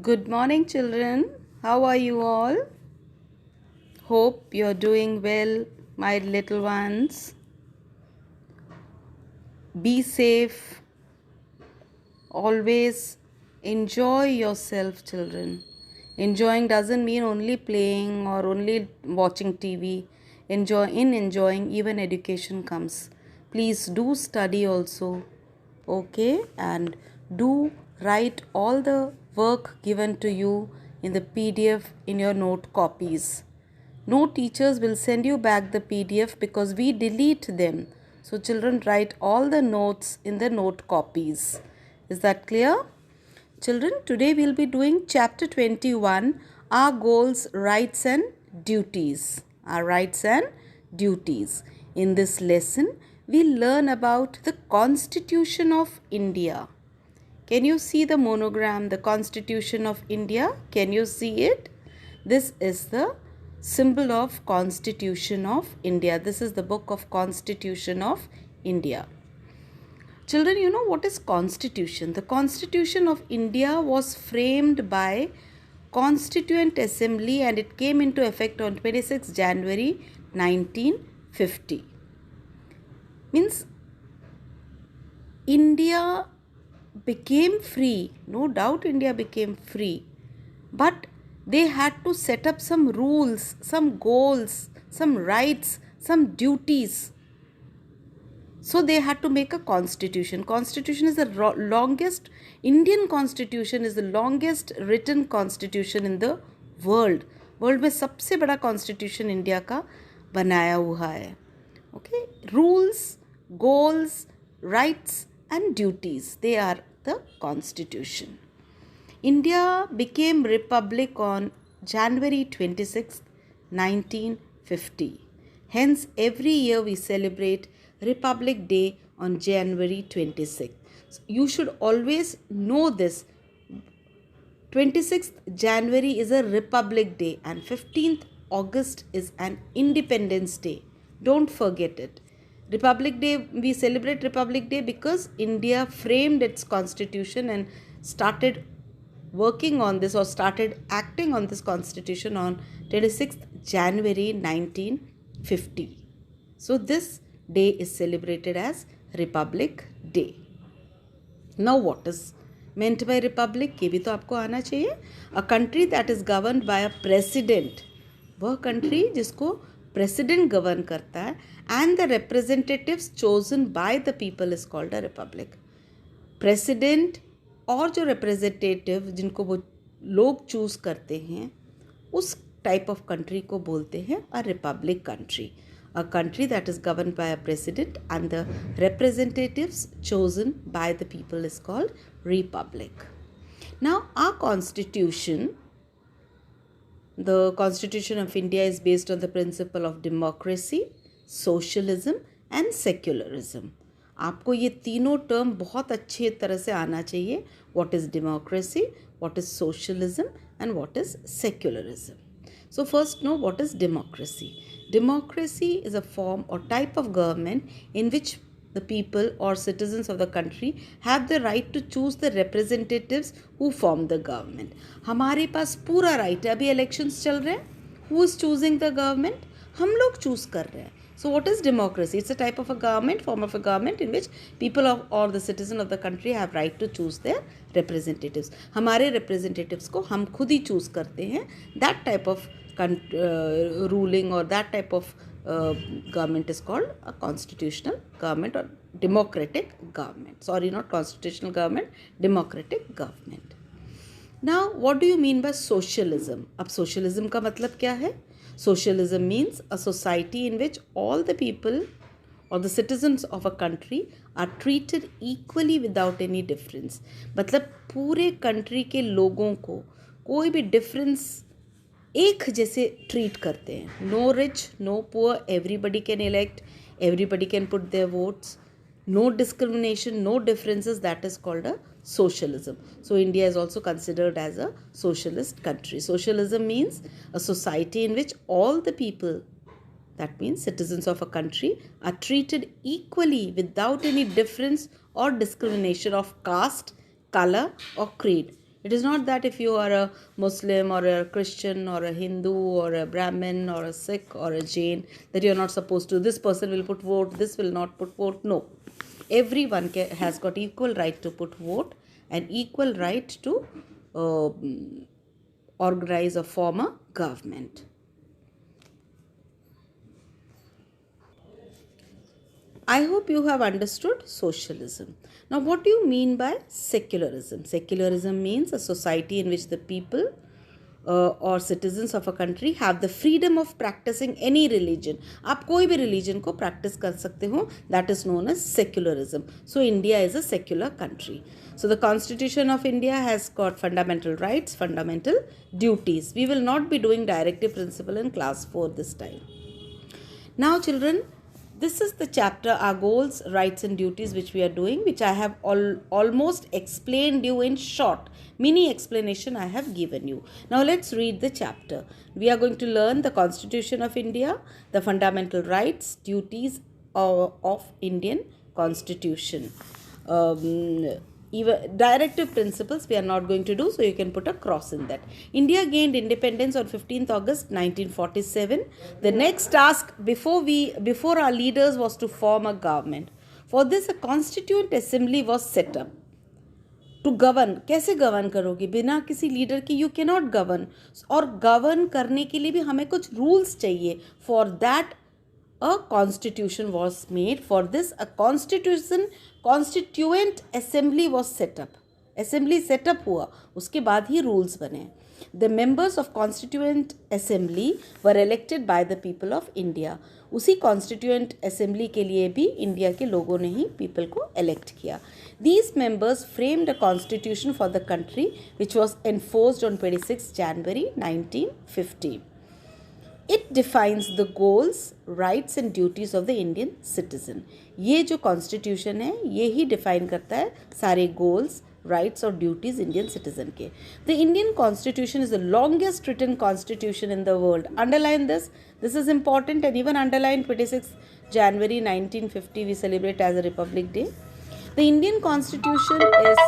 Good morning, children. How are you all? Hope you're doing well, my little ones. Be safe. Always enjoy yourself, children. Enjoying doesn't mean only playing or only watching TV. Enjoying, even education comes. Please do study also. Okay, and do write all the work given to you in the PDF in your note copies. No teachers will send you back the PDF because we delete them. So children, write all the notes in the note copies. Is that clear? Children, today we'll be doing chapter 21, our goals, rights and duties. Our rights and duties. In this lesson, we'll learn about the Constitution of India. Can you see the monogram, the Constitution of India? Can you see it? This is the symbol of Constitution of India. This is the book of Constitution of India. Children, you know what is Constitution? The Constitution of India was framed by Constituent Assembly and it came into effect on 26 January 1950. Means India became free. No doubt India became free. But they had to set up some rules, some goals, some rights, some duties. So they had to make a constitution. Constitution is the longest, Indian constitution is the longest written constitution in the world. World में सबसे बड़ा constitution India का बनाया हुआ है. Okay, rules, goals, rights and duties, they are the constitution. India became republic on January 26, 1950. Hence, every year we celebrate Republic Day on January 26th. So you should always know this. 26th January is a Republic Day and 15th August is an Independence Day. Don't forget it. Republic Day, we celebrate Republic Day because India framed its constitution and started working on this or started acting on this constitution on 26th January 1950. So this day is celebrated as Republic Day. Now what is meant by republic? ये भी तो आपको आना चाहिए. A country that is governed by a president. वह country जिसको president govern करता है and the representatives chosen by the people is called a republic. President और जो representative जिनको वो लोग choose करते हैं उस type of country को बोलते हैं a republic country. A country that is governed by a president and the representatives chosen by the people is called republic. Now our constitution, the Constitution of India is based on the principle of democracy, socialism and secularism. आपको ये तीनों term बहुत अच्छी तरह से आना चाहिए. What is democracy, what is socialism and what is secularism. So first know what is democracy. Democracy is a form or type of government in which the people or citizens of the country have the right to choose the representatives who form the government. हमारे पास पूरा right है. अभी elections चल रहे हैं. Who is choosing the government? हम लोग choose कर रहे हैं. So what is democracy? It's a type of a government, form of a government in which people of or the citizen of the country have right to choose their representatives. हमारे representatives को हम खुद ही choose करते हैं. That type of ruling or that type of government is called a constitutional government or democratic government. Sorry, not constitutional government, democratic government. Now, what do you mean by socialism? अब socialism का मतलब क्या है? Socialism means a society in which all the people or the citizens of a country are treated equally without any difference. मतलब पूरे country के लोगों को कोई भी difference एक जैसे ट्रीट करते हैं. No rich, no poor, everybody can elect, everybody can put their votes, no discrimination, no differences. That is called a socialism. So India is also considered as a socialist country. Socialism means a society in which all the people, that means citizens of a country, are treated equally without any difference or discrimination of caste, color or creed. It is not that if you are a Muslim or a Christian or a Hindu or a Brahmin or a Sikh or a Jain that you are not supposed to. This person will put vote, this will not put vote. No. Everyone has got equal right to put vote and equal right to organize or form a government. I hope you have understood socialism. Now, what do you mean by secularism? Secularism means a society in which the people or citizens of a country have the freedom of practicing any religion. आप कोई भी religion को practice कर सकते हो. That is known as secularism. So, India is a secular country. So, the Constitution of India has got fundamental rights, fundamental duties. We will not be doing directive principle in class 4 this time. Now, children, this is the chapter, our goals, rights and duties, which we are doing, which I have almost explained you in short. Mini explanation I have given you. Now let's read the chapter. We are going to learn the Constitution of India, the fundamental rights, duties of Indian Constitution. Even directive principles we are not going to do, so you can put a cross in that. India gained independence on 15th August 1947. The next task before our leaders was to form a government. For this, a constituent assembly was set up. To govern, कैसे govern करोगे बिना किसी leader के? You can not govern. और govern करने के लिए भी हमें कुछ रूल्स चाहिए. For that a constitution was made. For this, a constituent assembly was set up. Assembly set up हुआ, उसके बाद ही rules बने. The members of constituent assembly were elected by the people of India. उसी constituent assembly के लिए भी India के लोगों ने ही people को elect किया. These members framed a constitution for the country which was enforced on 26 January 1950. It defines the goals, rights and duties of the Indian citizen. ये जो constitution है ये ही define करता है सारे goals, rights और duties Indian citizen के. The Indian constitution is the longest written constitution in the world. Underline this. This is important, and even underline 26 January 1950 we celebrate as a Republic Day. The Indian constitution is